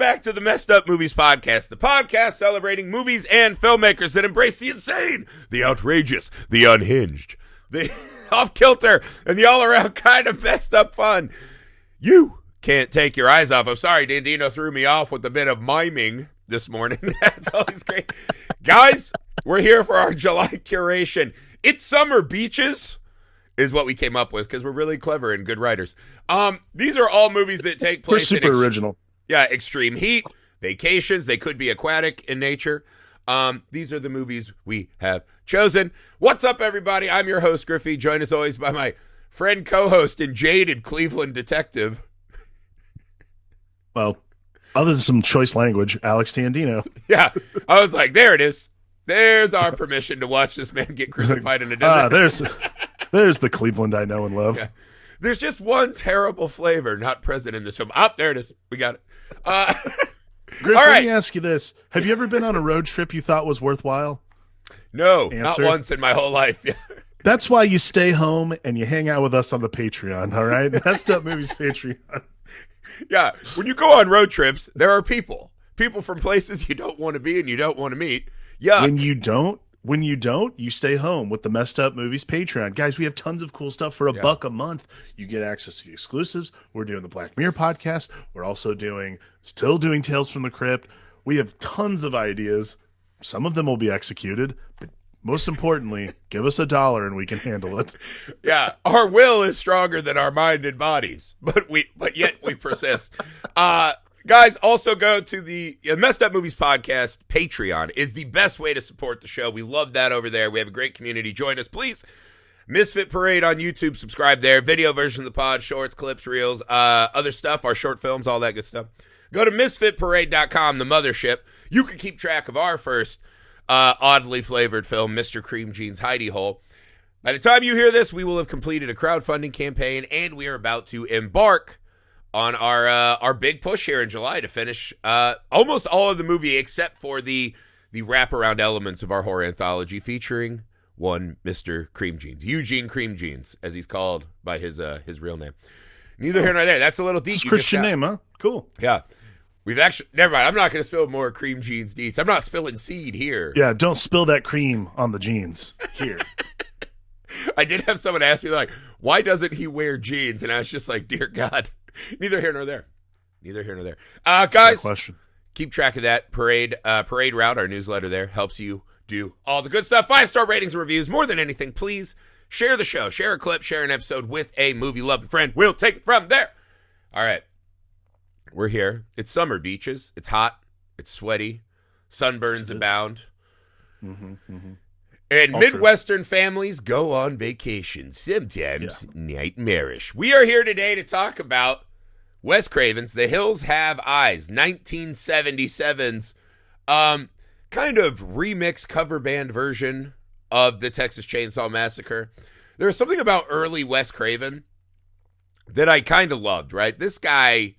back to the Messed Up Movies Podcast, the podcast celebrating movies and filmmakers that embrace the insane, the outrageous, the unhinged, the off-kilter, and the all-around kind of messed up fun you can't take your eyes off. I'm sorry, Dandino threw me off with a bit of miming this morning. That's always great. Guys, we're here for our July curation. It's Summer Beaches is what we came up with because we're really clever and good writers. These are all movies that take place we're super original. Yeah, extreme heat, vacations. They could be aquatic in nature. These are the movies we have chosen. What's up, everybody? I'm your host, Griffey, joined as always by my friend, co-host, and jaded Cleveland detective. Well, other than some choice language, Alex Tandino. Yeah, I was like, there it is. There's our permission to watch this man get crucified in a desert. There's the Cleveland I know and love. Yeah. There's just one terrible flavor not present in this film. There it is. We got it. Griff, let me ask you this. Have you ever been on a road trip you thought was worthwhile? No, not once in my whole life. That's why you stay home and you hang out with us on the Patreon, all right? Messed Up Movies Patreon. Yeah, when you go on road trips, there are people from places you don't want to be and you don't want to meet. Yeah. When you don't, you stay home with the Messed Up Movies Patreon. Guys, we have tons of cool stuff for $1 a month. You get access to the exclusives. We're doing the Black Mirror podcast. We're also still doing Tales from the Crypt. We have tons of ideas. Some of them will be executed, but most importantly, give us $1 and we can handle it. Yeah, our will is stronger than our mind and bodies, but yet we persist. Guys, also go to the Messed Up Movies Podcast. Patreon is the best way to support the show. We love that over there. We have a great community. Join us, please. Misfit Parade on YouTube. Subscribe there. Video version of the pod, shorts, clips, reels, other stuff, our short films, all that good stuff. Go to misfitparade.com, the mothership. You can keep track of our first oddly flavored film, Mr. Cream Jeans Hidey Hole. By the time you hear this, we will have completed a crowdfunding campaign, and we are about to embark on our big push here in July to finish almost all of the movie except for the wraparound elements of our horror anthology featuring one Mr. Cream Jeans, Eugene Cream Jeans, as he's called by his real name. Neither here nor there. That's a little deep. It's a Christian name, huh? Cool. Yeah. We've actually, never mind. I'm not going to spill more Cream Jeans deets. I'm not spilling seed here. Yeah, don't spill that cream on the jeans here. I did have someone ask me, like, why doesn't he wear jeans? And I was just like, dear God. Neither here nor there. Neither here nor there. Guys, keep track of that Parade Route, our newsletter there, helps you do all the good stuff. 5-star ratings and reviews. More than anything, please share the show. Share a clip, share an episode with a movie-loving friend. We'll take it from there. All right. We're here. It's summer beaches. It's hot. It's sweaty. Sunburns abound. And Midwestern families go on vacation, sometimes nightmarish. We are here today to talk about Wes Craven's The Hills Have Eyes, 1977's kind of remix cover band version of the Texas Chainsaw Massacre. There's something about early Wes Craven that I kind of loved, right? This guy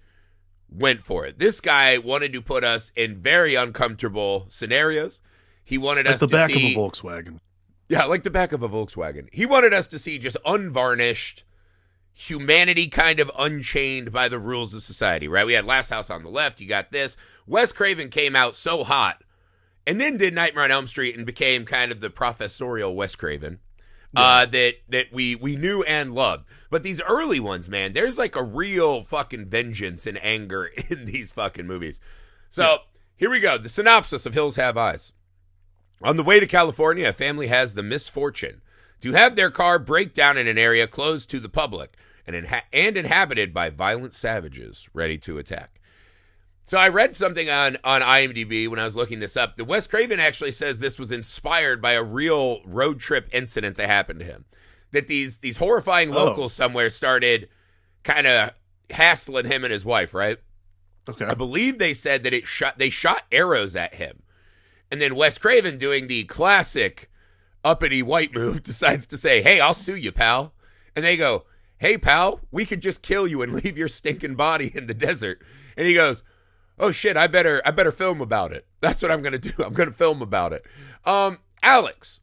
went for it. This guy wanted to put us in very uncomfortable scenarios. He wanted us to see... Like the back of a Volkswagen. Yeah, like the back of a Volkswagen. He wanted us to see just unvarnished humanity kind of unchained by the rules of society, right? We had Last House on the Left. You got this. Wes Craven came out so hot and then did Nightmare on Elm Street and became kind of the professorial Wes Craven that we knew and loved. But these early ones, man, there's like a real fucking vengeance and anger in these fucking movies. So here we go. The synopsis of Hills Have Eyes. On the way to California, a family has the misfortune to have their car break down in an area closed to the public and inhabited by violent savages ready to attack. So I read something on IMDb when I was looking this up. The Wes Craven actually says this was inspired by a real road trip incident that happened to him. That these horrifying locals somewhere started kind of hassling him and his wife, right? Okay. I believe they said that they shot arrows at him. And then Wes Craven, doing the classic uppity white move, decides to say, hey, I'll sue you, pal. And they go, hey, pal, we could just kill you and leave your stinking body in the desert. And he goes, oh, shit, I better film about it. That's what I'm going to do. I'm going to film about it. Alex,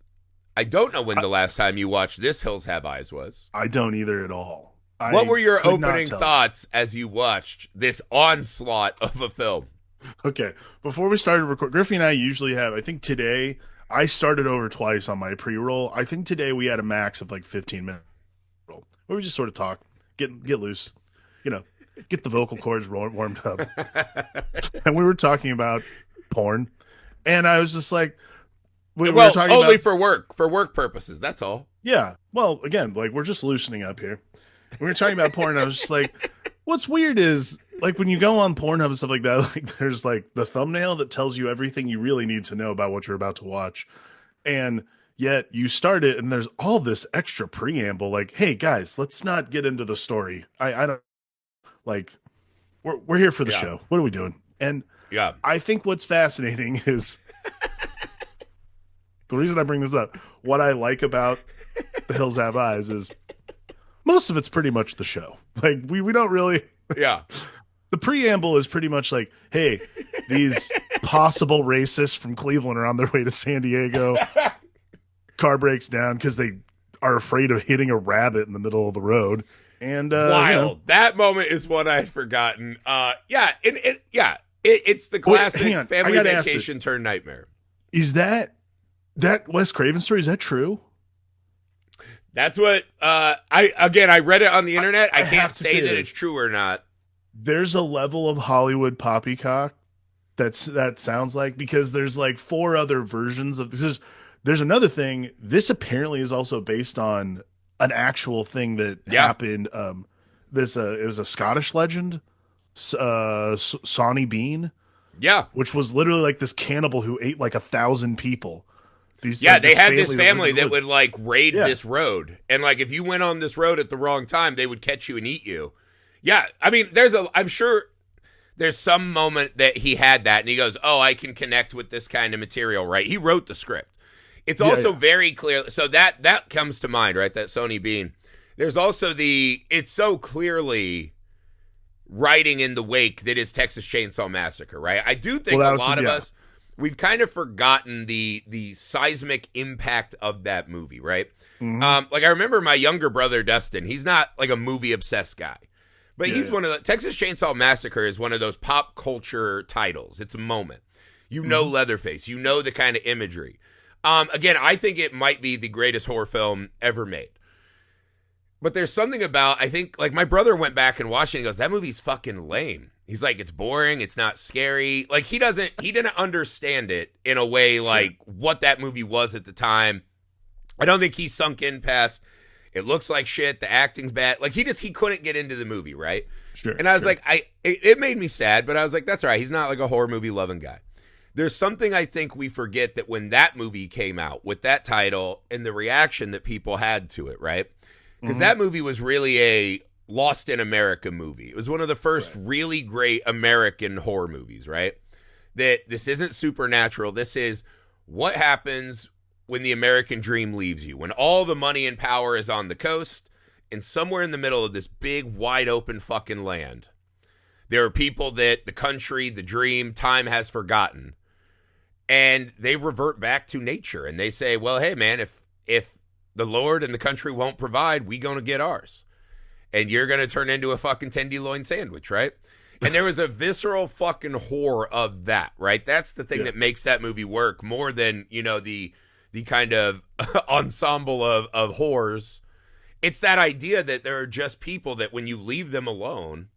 I don't know when the last time you watched this Hills Have Eyes was. I don't either at all. What were your opening thoughts as you watched this onslaught of a film? Okay, before we started recording, Griffey and I usually have. I think today I started over twice on my pre-roll. I think today we had a max of like 15 minutes roll, where we just sort of talk, get loose, you know, get the vocal cords warmed up, and we were talking about porn, and I was just like, we were talking only about for work purposes. That's all. yeah. Well, again, like we're just loosening up here. We were talking about porn, and I was just like, what's weird is like when you go on Pornhub and stuff like that, like there's like the thumbnail that tells you everything you really need to know about what you're about to watch. And yet you start it and there's all this extra preamble, like, hey guys, let's not get into the story. I don't like we're here for the show. What are we doing? And Yeah. I think what's fascinating is the reason I bring this up, what I like about The Hills Have Eyes is most of it's pretty much the show. Like we don't really Yeah. the preamble is pretty much like, hey, these possible racists from Cleveland are on their way to San Diego. Car breaks down because they are afraid of hitting a rabbit in the middle of the road. And wild. You know, that moment is what I had forgotten. It's the classic family vacation turned nightmare. Is that Wes Craven story? Is that true? That's what I read it on the internet. I can't say that it's true or not. There's a level of Hollywood poppycock that sounds like, because there's like 4 other versions of this. There's another thing. This apparently is also based on an actual thing that happened. It was a Scottish legend, Sawney Bean. Yeah, which was literally like this cannibal who ate like 1,000 people. They had this family that would like raid this road, and like if you went on this road at the wrong time, they would catch you and eat you. Yeah, I mean, I'm sure there's some moment that he had that, and he goes, "Oh, I can connect with this kind of material." Right? He wrote the script. It's also very clear. So that comes to mind, right? That Sony Bean. There's also it's so clearly writing in the wake that is Texas Chainsaw Massacre, right? I do think a lot of us, we've kind of forgotten the seismic impact of that movie, right? Mm-hmm. Like I remember my younger brother, Dustin, he's not like a movie obsessed guy, but he's one of the, Texas Chainsaw Massacre is one of those pop culture titles. It's a moment. You know Leatherface. You know the kind of imagery. Again, I think it might be the greatest horror film ever made. But there's something about, I think, like my brother went back and watched it and goes, that movie's fucking lame. He's like, it's boring. It's not scary. Like he didn't understand it in a way like what that movie was at the time. I don't think he sunk in past, it looks like shit. The acting's bad. Like he couldn't get into the movie. Right. Sure. And I was like, it made me sad, but I was like, that's all right. He's not like a horror movie loving guy. There's something I think we forget, that when that movie came out with that title and the reaction that people had to it, right? Because that movie was really a Lost in America movie. It was one of the first really great American horror movies, right? That this isn't supernatural. This is what happens when the American dream leaves you, when all the money and power is on the coast, and somewhere in the middle of this big, wide open fucking land, there are people that the country, the dream, time has forgotten. And they revert back to nature, and they say, well, hey, man, if the Lord and the country won't provide, we gonna get ours. And you're gonna turn into a fucking tenderloin sandwich, right? And there was a visceral fucking horror of that, right? That's the thing that makes that movie work more than, you know, the kind of ensemble of horrors. It's that idea that there are just people that when you leave them alone,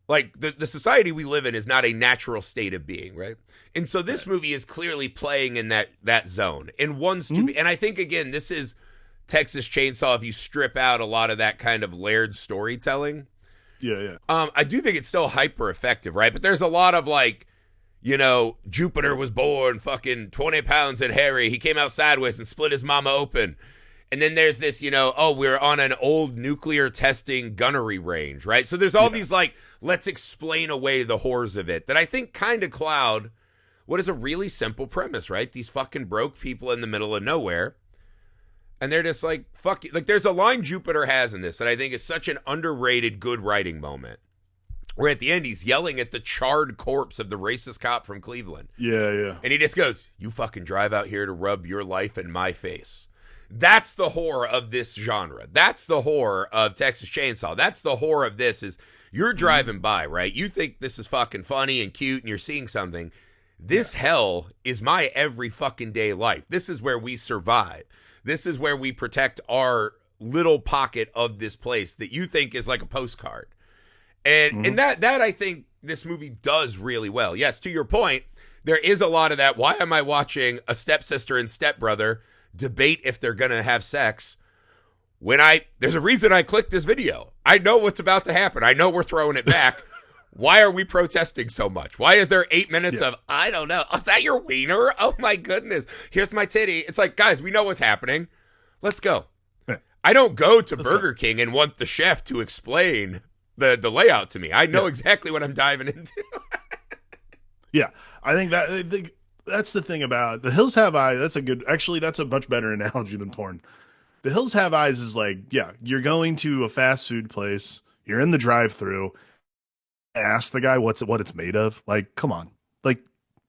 like the society we live in is not a natural state of being, right? And so this movie is clearly playing in that zone and wants to be. And I think, again, this is Texas Chainsaw if you strip out a lot of that kind of layered storytelling. Yeah. I do think it's still hyper effective, right? But there's a lot of like, you know, Jupiter was born fucking 20 pounds and hairy. He came out sideways and split his mama open. And then there's this, you know, oh, we're on an old nuclear testing gunnery range, right? So there's all these like, let's explain away the horrors of it that I think kind of cloud what is a really simple premise, right? These fucking broke people in the middle of nowhere. And they're just like, fuck you. Like there's a line Jupiter has in this that I think is such an underrated good writing moment. Where at the end he's yelling at the charred corpse of the racist cop from Cleveland. Yeah. And he just goes, you fucking drive out here to rub your life in my face. That's the horror of this genre. That's the horror of Texas Chainsaw. That's the horror of this, is You're driving by, right? You think this is fucking funny and cute and you're seeing something. This hell is my every fucking day life. This is where we survive. This is where we protect our little pocket of this place that you think is like a postcard. And that I think this movie does really well. Yes, to your point, there is a lot of that. Why am I watching a stepsister and stepbrother debate if they're going to have sex when there's a reason I clicked this video. I know what's about to happen. I know we're throwing it back. Why are we protesting so much? Why is there 8 minutes of, I don't know. Is that your wiener? Oh my goodness. Here's my titty. It's like, guys, we know what's happening. Let's go. Yeah. I don't go to Burger King and want the chef to explain the layout to me. I know exactly what I'm diving into. Yeah. I think that's the thing about The Hills Have Eyes. That's a much better analogy than porn. The Hills Have Eyes is like, yeah, you're going to a fast food place. You're in the drive-thru. Ask the guy what it's made of. Like, come on. Like,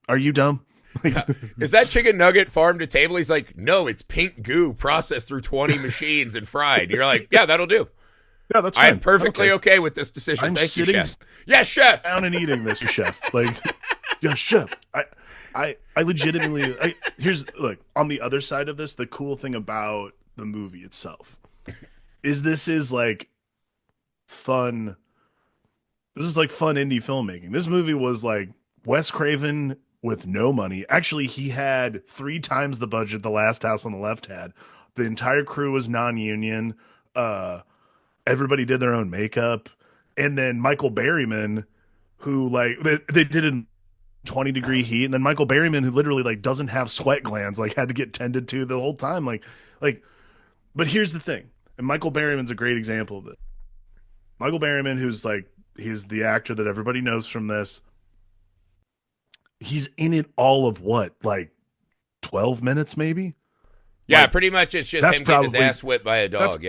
are you dumb? Is that chicken nugget farm to table? He's like, no, it's pink goo processed through 20 machines and fried. You're like, yeah, that'll do. Yeah, that's fine. I'm perfectly okay with this decision. Thank you, chef. Yes, chef. Down and eating this, chef. Like, yeah, chef. I legitimately. Look, on the other side of this, the cool thing about the movie itself is this is like fun. This is like fun indie filmmaking. This movie was like Wes Craven with no money. Actually, he had 3 times the budget The Last House on the Left had. The entire crew was non-union. Everybody did their own makeup. And then Michael Berryman, who like they did in 20-degree heat. And then Michael Berryman, who literally like doesn't have sweat glands, like had to get tended to the whole time. Like, but here's the thing. And Michael Berryman's a great example of this. Michael Berryman, who's like, he's the actor that everybody knows from this. He's in it all of what, like 12 minutes maybe? Yeah, like, pretty much it's just him getting his ass whipped by a dog,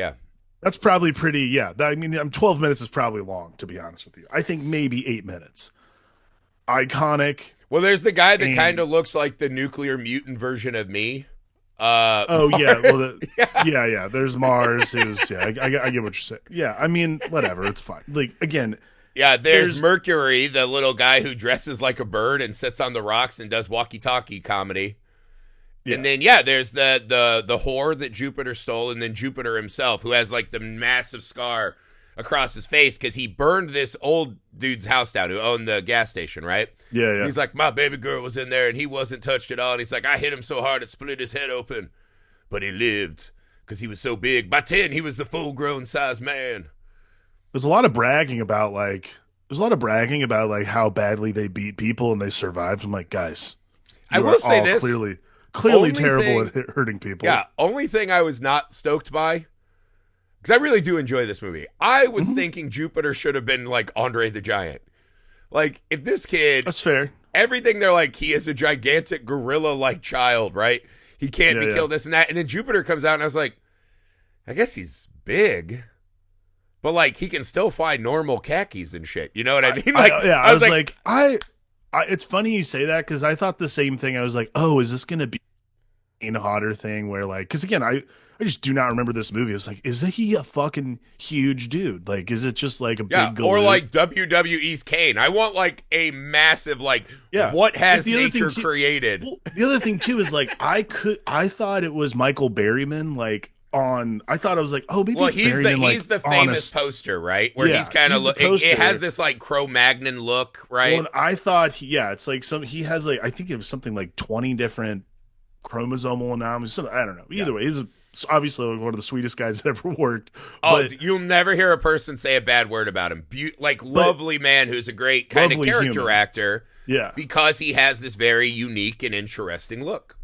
That's probably pretty, yeah. I mean, 12 minutes is probably long, to be honest with you. I think maybe 8 minutes. Iconic. Well, there's the guy that kind of looks like the nuclear mutant version of me. Oh, Mars. yeah. Well, yeah. There's Mars, who's, I get what you're saying. Yeah, I mean, whatever. It's fine. Like, again... Yeah, there's Mercury, the little guy who dresses like a bird and sits on the rocks and does walkie-talkie comedy. Yeah. And then, there's the whore that Jupiter stole, and then Jupiter himself, who has, like, the massive scar across his face because he burned this old dude's house down who owned the gas station, right? Yeah. And he's like, my baby girl was in there, and he wasn't touched at all. And he's like, I hit him so hard it split his head open. But he lived because he was so big. By 10, he was the full-grown size man. There's a lot of bragging about how badly they beat people and they survived. I'm like, guys, I will say this clearly terrible at hurting people. Yeah, only thing I was not stoked by, because I really do enjoy this movie. I was thinking Jupiter should have been like Andre the Giant. Like, if this kid, that's fair. Everything they're like, he is a gigantic gorilla-like child, right? He can't be killed, this and that. And then Jupiter comes out, and I was like, I guess he's big. But, like, he can still find normal khakis and shit. You know what I mean? Like, I was like, it's funny you say that because I thought the same thing. I was like, oh, is this going to be a hotter thing where, like, because, again, I just do not remember this movie. I was like, is he a fucking huge dude? Like, is it just, like, a big galoot? Or, like, WWE's Kane. I want, like, a massive, like, what has nature created? Well, the other thing, too, is, like, I thought it was Michael Berryman, like, I thought I was like, oh, maybe he's the famous poster, right? Where he's kind of it has this like Cro-Magnon look, right? Well, and I thought, it's like he has like, I think it was something like 20 different chromosomal anomalies. I don't know. Either way, he's obviously one of the sweetest guys that ever worked. But you'll never hear a person say a bad word about him. Lovely man who's a great kind of character actor. Yeah, because he has this very unique and interesting look.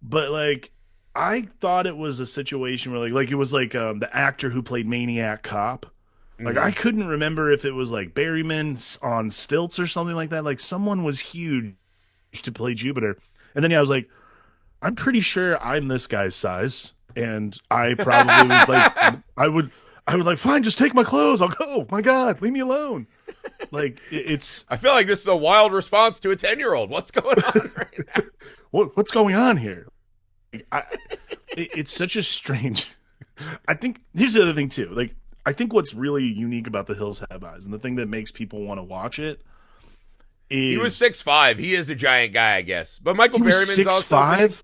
But like, I thought it was a situation where like it was like the actor who played Maniac Cop. Like I couldn't remember if it was like Berryman on stilts or something like that. Like someone was huge to play Jupiter. And then I was like, I'm pretty sure I'm this guy's size. And I probably was like, I would like, fine, just take my clothes. I'll go. My God, leave me alone. Like it's. I feel like this is a wild response to a 10-year-old. What's going on right now? What's going on here? It's such a strange. I think here's the other thing too. Like I think what's really unique about The Hills Have Eyes, and the thing that makes people want to watch it, is he was 6'5". He is a giant guy, I guess. But Michael he was Berryman's also 6'5"? big.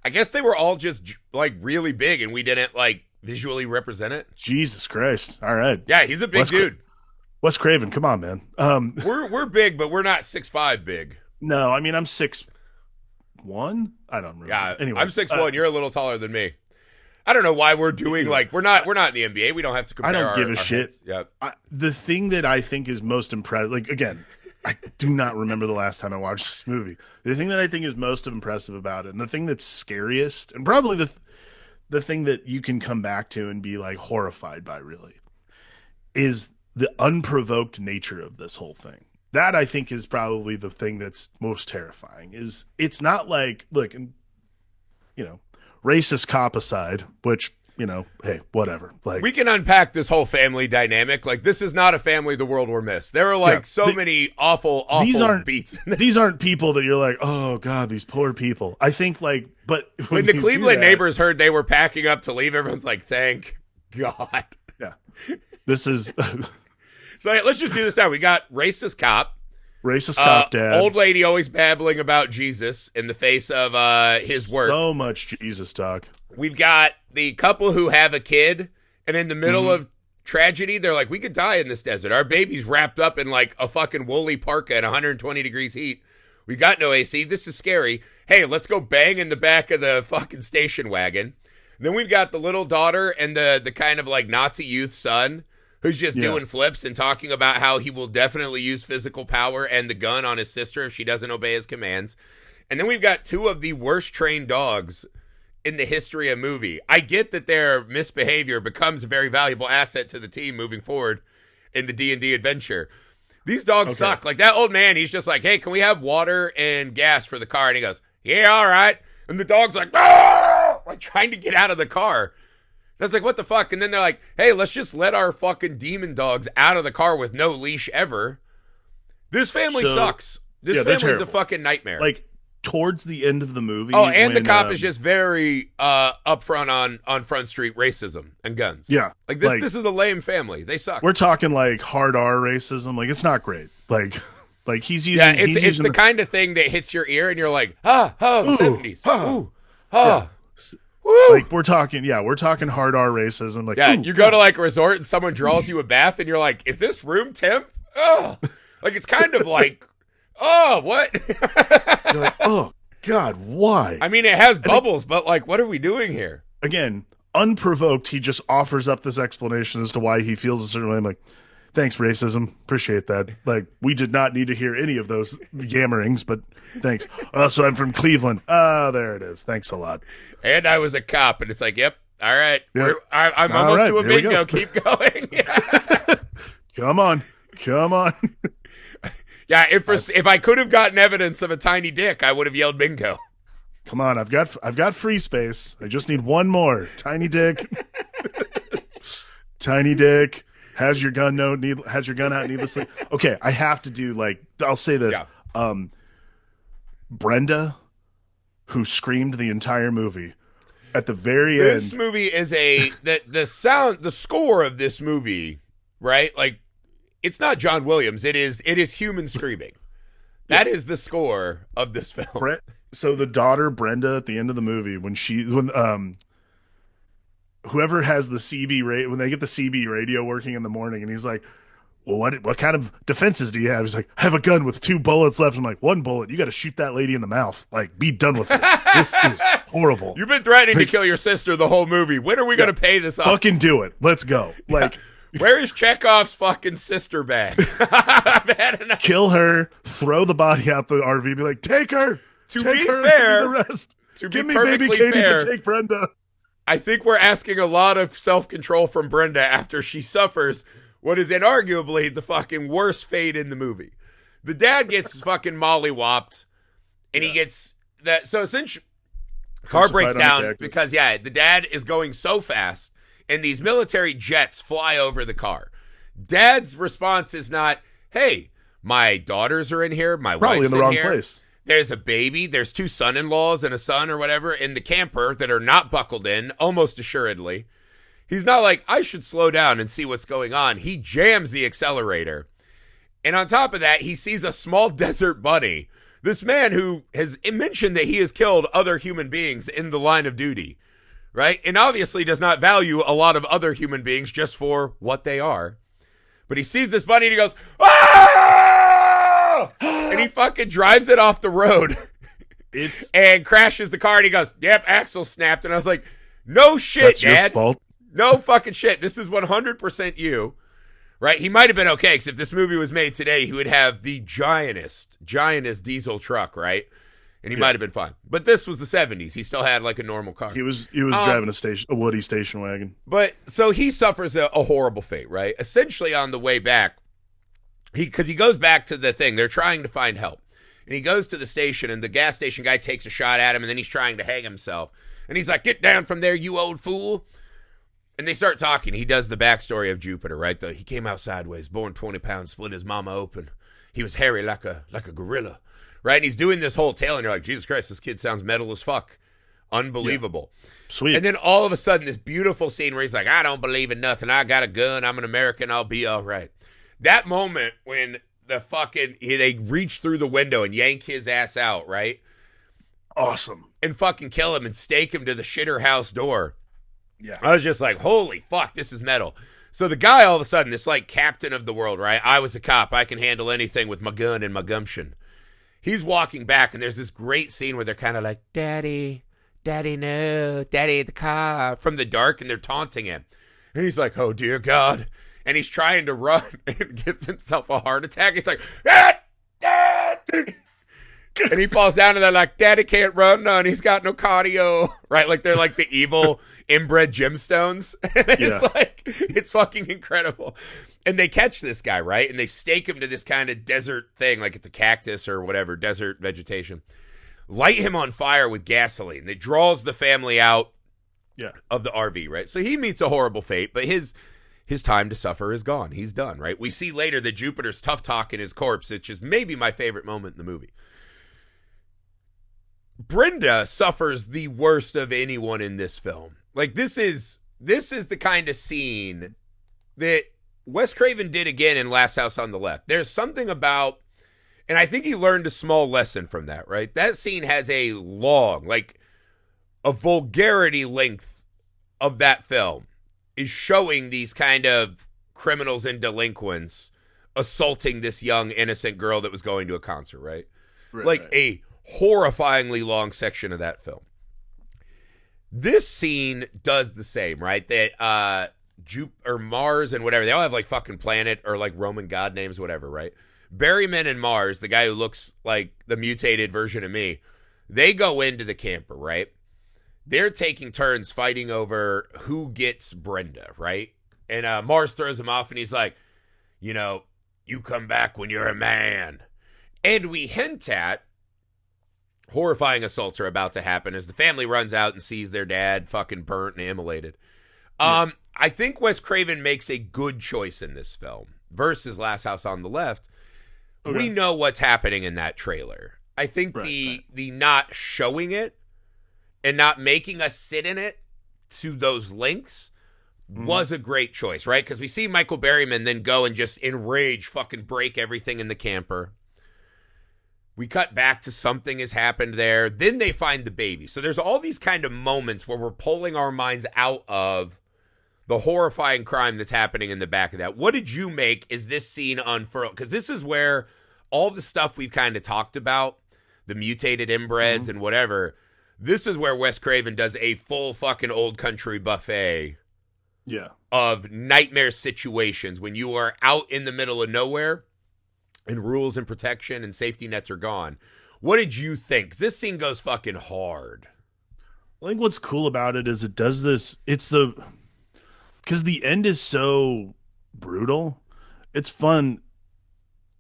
I guess they were all just like really big, and we didn't like visually represent it. Jesus Christ! All right, Yeah, he's a big dude. Wes Craven, come on, man. We're big, but we're not 6'5" big. No, I mean I'm 6'1". I don't remember. Yeah, anyway, I'm 6'1". You're a little taller than me. I don't know why we're doing like we're not in the NBA. We don't have to compare. I don't give a shit. Yeah. The thing that I think is most impressive, like again, I do not remember the last time I watched this movie. The thing that I think is most impressive about it, and the thing that's scariest, and probably the thing that you can come back to and be like horrified by, really, is the unprovoked nature of this whole thing. That I think is probably the thing that's most terrifying. Is it's not like, look, and you know, racist cop aside, which, you know, hey, whatever. Like, we can unpack this whole family dynamic. Like, this is not a family the world will miss. There are like many awful beats. These aren't people that you're like, oh God, these poor people. I think like, but when the Cleveland neighbors heard they were packing up to leave, everyone's like, thank God. Yeah, this is. So let's just do this now. We got racist cop dad, old lady always babbling about Jesus in the face of his work. So much Jesus talk. We've got the couple who have a kid, and in the middle of tragedy, they're like, we could die in this desert. Our baby's wrapped up in like a fucking woolly parka at 120 degrees heat. We got no AC. This is scary. Hey, let's go bang in the back of the fucking station wagon. And then we've got the little daughter and the kind of like Nazi youth son who's just doing flips and talking about how he will definitely use physical power and the gun on his sister if she doesn't obey his commands. And then we've got two of the worst trained dogs in the history of movie. I get that their misbehavior becomes a very valuable asset to the team moving forward in the D&D adventure. These dogs suck. Like that old man, he's just like, hey, can we have water and gas for the car? And he goes, yeah, all right. And the dog's like, ah! Like trying to get out of the car. And I was like, what the fuck? And then they're like, hey, let's just let our fucking demon dogs out of the car with no leash ever. This family sucks. This family's a fucking nightmare. Like, towards the end of the movie. Oh, and the cop is just very upfront on Front Street racism and guns. Yeah. Like, this is a lame family. They suck. We're talking, like, hard R racism. Like, it's not great. Like he's using... Yeah, it's the kind of thing that hits your ear and you're like, 70s. Ooh, Yeah. Like we're talking hard R racism. Like, yeah, you go to like a resort and someone draws you a bath and you're like, is this room temp? Oh, like it's kind of like, oh, what? You're like, oh God, why? I mean, it has bubbles, but like, what are we doing here? Again, unprovoked, he just offers up this explanation as to why he feels a certain way. I'm like, thanks, racism. Appreciate that. Like, we did not need to hear any of those yammerings, but thanks. So I'm from Cleveland. There it is. Thanks a lot. And I was a cop, and it's like, yep, all right. Yep. I'm almost to a bingo. Keep going. Come on. Yeah, if I could have gotten evidence of a tiny dick, I would have yelled bingo. Come on, I've got free space. I just need one more. Tiny dick. Tiny dick. Has your gun out needlessly. Okay, I have to do like I'll say this. Yeah. Brenda, who screamed the entire movie at the very end. This movie is the score of this movie, right? Like it's not John Williams. It is human screaming. That is the score of this film. So the daughter Brenda at the end of the movie when whoever has the CB radio, when they get the CB radio working in the morning, and he's like, well, what kind of defenses do you have? He's like, I have a gun with 2 bullets left. I'm like, 1 bullet. You got to shoot that lady in the mouth. Like, be done with it. This is horrible. You've been threatening to kill your sister the whole movie. When are we going to pay this off? Fucking do it. Let's go. Like, where is Chekhov's fucking sister bag? I've had enough. Kill her. Throw the body out the RV. Be like, take her. To take be her. fair, Give me the rest. Give me perfectly baby Katie fair, to take Brenda. I think we're asking a lot of self-control from Brenda after she suffers what is inarguably the fucking worst fate in the movie. The dad gets fucking mollywopped, and he gets that. So essentially, car breaks down because, the dad is going so fast, and these military jets fly over the car. Dad's response is not, hey, my daughters are in here, my probably wife's in the wrong here. Place. There's a baby, there's 2 son-in-laws and a son or whatever in the camper that are not buckled in, almost assuredly. He's not like, I should slow down and see what's going on. He jams the accelerator. And on top of that, he sees a small desert bunny. This man who has mentioned that he has killed other human beings in the line of duty, right? And obviously does not value a lot of other human beings just for what they are. But he sees this bunny and he goes, ah! And he fucking drives it off the road and crashes the car. And he goes, yep, axle snapped. And I was like, no shit, That's Dad. your fault. No fucking shit. This is 100% you. Right? He might have been okay, because if this movie was made today, he would have the giantest diesel truck, right? And he might have been fine. But this was the 70s. He still had like a normal car. He was driving a Woody station wagon. But so he suffers a horrible fate, right? Essentially on the way back, because he goes back to the thing. They're trying to find help. And he goes to the station, and the gas station guy takes a shot at him, and then he's trying to hang himself. And he's like, get down from there, you old fool. And they start talking. He does the backstory of Jupiter, right? He came out sideways, born 20 pounds, split his mama open. He was hairy like a gorilla, right? And he's doing this whole tale, and you're like, Jesus Christ, this kid sounds metal as fuck. Unbelievable. Yeah. Sweet. And then all of a sudden, this beautiful scene where he's like, I don't believe in nothing. I got a gun. I'm an American. I'll be all right. That moment when they reach through the window and yank his ass out, right? Awesome. And fucking kill him and stake him to the shitter house door. Yeah. I was just like, holy fuck, this is metal. So the guy, all of a sudden, this like captain of the world, right? I was a cop. I can handle anything with my gun and my gumption. He's walking back, and there's this great scene where they're kind of like, Daddy, no, Daddy, the car, from the dark, and they're taunting him. And he's like, oh, dear God. And he's trying to run and gives himself a heart attack. He's like, Dad! And he falls down, and they're like, Daddy can't run none. He's got no cardio. Right? Like, they're like the evil inbred gemstones. And it's like, it's fucking incredible. And they catch this guy, right? And they stake him to this kind of desert thing, like it's a cactus or whatever, desert vegetation. Light him on fire with gasoline. It draws the family out of the RV, right? So he meets a horrible fate, but his time to suffer is gone. He's done, right? We see later that Jupiter's tough talking his corpse, which is maybe my favorite moment in the movie. Brenda suffers the worst of anyone in this film. Like, this is the kind of scene that Wes Craven did again in Last House on the Left. There's something about, and I think he learned a small lesson from that, right? That scene has a long, like, a vulgarity length of that film is showing these kind of criminals and delinquents assaulting this young, innocent girl that was going to a concert, right? A horrifyingly long section of that film. This scene does the same, right? That Mars and whatever, they all have like fucking planet or like Roman god names, whatever, right? Berryman and Mars, the guy who looks like the mutated version of me, they go into the camper, right? They're taking turns fighting over who gets Brenda, right? And Mars throws him off, and he's like, you come back when you're a man. And we hint at horrifying assaults are about to happen as the family runs out and sees their dad fucking burnt and immolated. I think Wes Craven makes a good choice in this film versus Last House on the Left. Okay. We know what's happening in that trailer. I think the not showing it and not making us sit in it to those lengths was a great choice, right? Because we see Michael Berryman then go and just enrage, fucking break everything in the camper. We cut back to something has happened there. Then they find the baby. So there's all these kind of moments where we're pulling our minds out of the horrifying crime that's happening in the back of that. What did you make as this scene unfurled? Because this is where all the stuff we've kind of talked about, the mutated inbreds and whatever, this is where Wes Craven does a full fucking old country buffet of nightmare situations when you are out in the middle of nowhere and rules and protection and safety nets are gone. What did you think? This scene goes fucking hard. I think what's cool about it is it does this. Because the end is so brutal. It's fun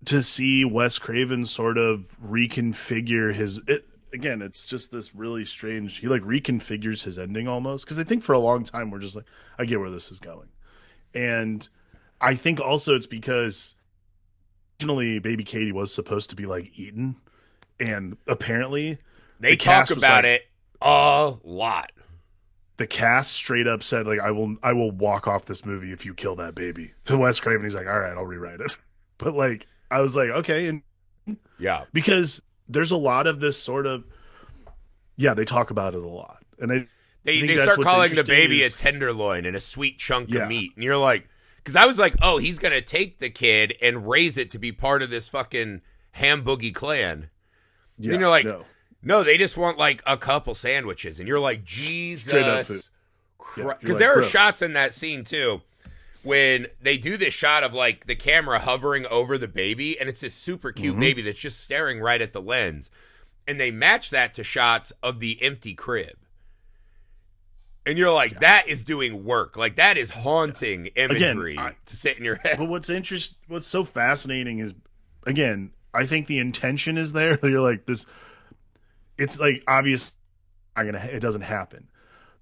to see Wes Craven sort of reconfigure again, it's just this really strange, he like reconfigures his ending almost. Because I think for a long time we're just like, I get where this is going. And I think also it's because originally Baby Katie was supposed to be like eaten, and apparently they talk about it a lot. the cast straight up said like I will walk off this movie if you kill that baby to Wes Craven. He's like, all right, I'll rewrite it. But like I was like, okay, and Yeah. because there's a lot of this sort of they talk about it a lot, and They start calling the baby a tenderloin and a sweet chunk of meat, and you're like, because I was like, oh, he's gonna take the kid and raise it to be part of this fucking ham boogie clan. Yeah, and you're like, no, they just want like a couple sandwiches, and you're like, Jesus, because there are shots in that scene too when they do this shot of like the camera hovering over the baby, and it's this super cute baby that's just staring right at the lens, and they match that to shots of the empty crib. And you're like, that is doing work. Like, that is haunting imagery to sit in your head. But what's so fascinating is, again, I think the intention is there. You're like, this, it's like, obvious, it doesn't happen.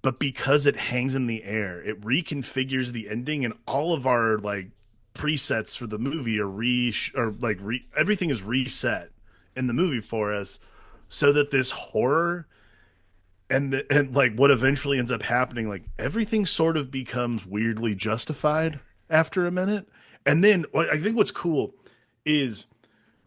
But because it hangs in the air, it reconfigures the ending, and all of our, like, presets for the movie are everything is reset in the movie for us so that this horror and like what eventually ends up happening, like everything sort of becomes weirdly justified after a minute. And then I think what's cool is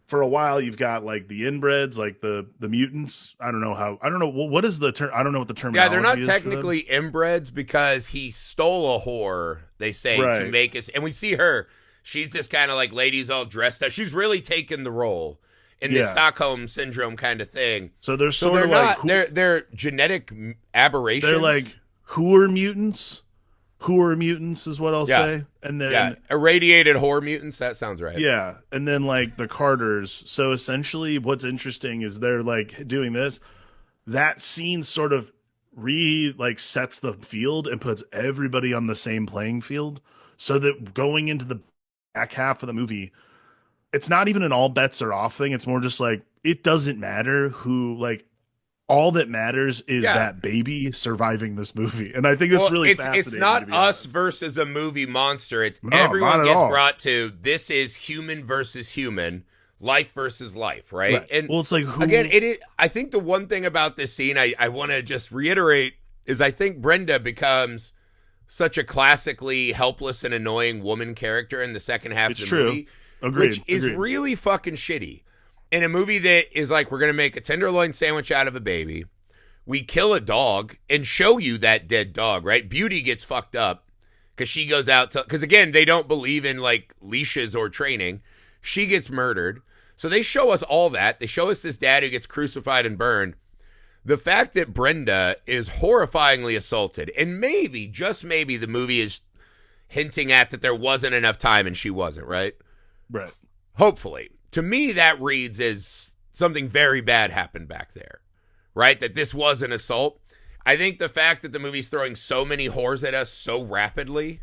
for a while you've got like the inbreds, like the mutants. I don't know what is the term. I don't know what the term. Yeah, they're not technically inbreds because he stole a whore, they say, to make us. And we see her. She's this kind of like lady's all dressed up. She's really taken the role in the Stockholm syndrome kind of thing. So they're sort of like they're genetic aberrations. They're like who are mutants? Who are mutants is what I'll say. And then irradiated whore mutants. That sounds right. Yeah, and then like the Carters. So essentially, what's interesting is they're like doing this. That scene sort of sets the field and puts everybody on the same playing field, so that going into the back half of the movie, it's not even an all bets are off thing. It's more just like, it doesn't matter who, like, all that matters is that baby surviving this movie. And I think that's really fascinating. It's not us versus a movie monster. It's everyone gets brought to, this is human versus human, life versus life, right? And well, it's like, again, I think the one thing about this scene I want to just reiterate is I think Brenda becomes such a classically helpless and annoying woman character in the second half of the movie. Agreed. Which is really fucking shitty. In a movie that is like, we're going to make a tenderloin sandwich out of a baby. We kill a dog and show you that dead dog, right? Beauty gets fucked up because she goes out to, because again, they don't believe in like leashes or training. She gets murdered. So they show us all that. They show us this dad who gets crucified and burned. The fact that Brenda is horrifyingly assaulted, and maybe, just maybe, the movie is hinting at that there wasn't enough time and she wasn't, right? Right. Hopefully. To me, that reads as something very bad happened back there, right? That this was an assault. I think the fact that the movie's throwing so many whores at us so rapidly,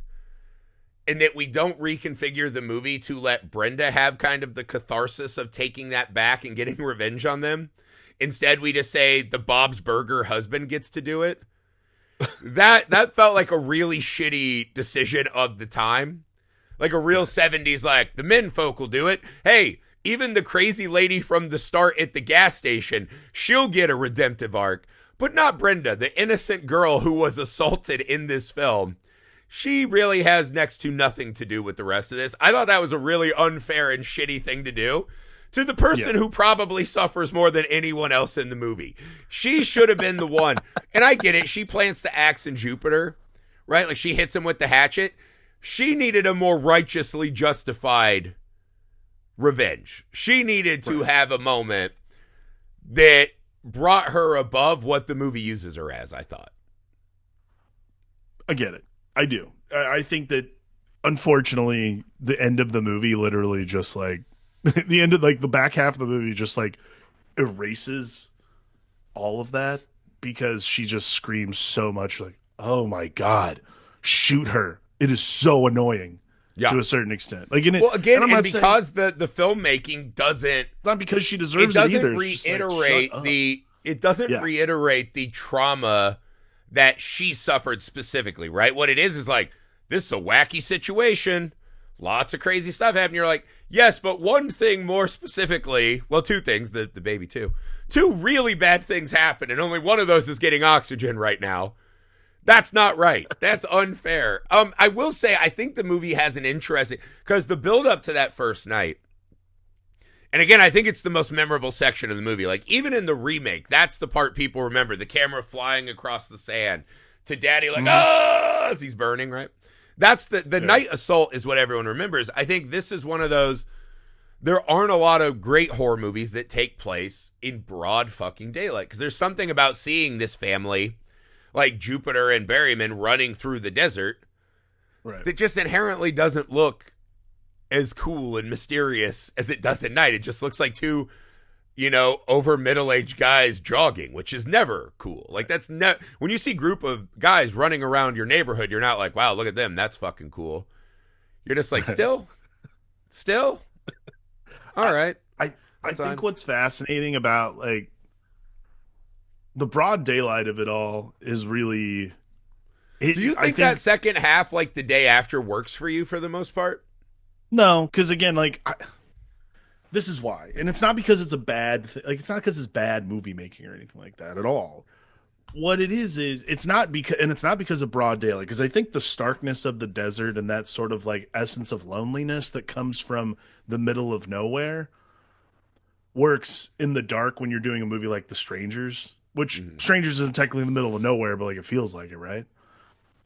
and that we don't reconfigure the movie to let Brenda have kind of the catharsis of taking that back and getting revenge on them. Instead, we just say the Bob's Burger husband gets to do it. That felt like a really shitty decision of the time. Like a real 70s, like, the men folk will do it. Hey, even the crazy lady from the start at the gas station, she'll get a redemptive arc. But not Brenda, the innocent girl who was assaulted in this film. She really has next to nothing to do with the rest of this. I thought that was a really unfair and shitty thing to do to the person who probably suffers more than anyone else in the movie. She should have been the one. And I get it. She plants the axe in Jupiter, right? Like, she hits him with the hatchet. She needed a more righteously justified revenge. She needed to have a moment that brought her above what the movie uses her as, I thought. I get it. I do. I think that, unfortunately, the end of the movie literally just, like, the end of, like, the back half of the movie just, like, erases all of that because she just screams so much, like, oh my God, shoot her. It is so annoying to a certain extent. Like, well, again, and because the filmmaking doesn't, not because she deserves it either. It doesn't reiterate the trauma that she suffered specifically, right? What it is like, this is a wacky situation. Lots of crazy stuff happened. You're like, yes, but one thing more specifically, well, two things, the baby too. Two really bad things happen, and only one of those is getting oxygen right now. That's not right. That's unfair. I will say I think the movie has an interesting because the build up to that first night. And again, I think it's the most memorable section of the movie. Like, even in the remake, that's the part people remember. The camera flying across the sand to Daddy, like, as he's burning, right? That's the night assault is what everyone remembers. I think this is one of those, there aren't a lot of great horror movies that take place in broad fucking daylight. Because there's something about seeing this family, like Jupiter and Berryman, running through the desert that just inherently doesn't look as cool and mysterious as it does at night. It just looks like two, over middle-aged guys jogging, which is never cool. Like, that's when you see a group of guys running around your neighborhood, you're not like, wow, look at them, that's fucking cool. You're just like, still all right. I think what's fascinating about, like, the broad daylight of it all is really, do you think that second half, like the day after, works for you for the most part? No, because again, like, this is why, and it's not because it's a bad, it's not because it's bad movie making or anything like that at all. What it is it's not because of broad daylight. Because I think the starkness of the desert and that sort of like essence of loneliness that comes from the middle of nowhere works in the dark when you're doing a movie like The Strangers, which Strangers isn't technically in the middle of nowhere, but like it feels like it, right?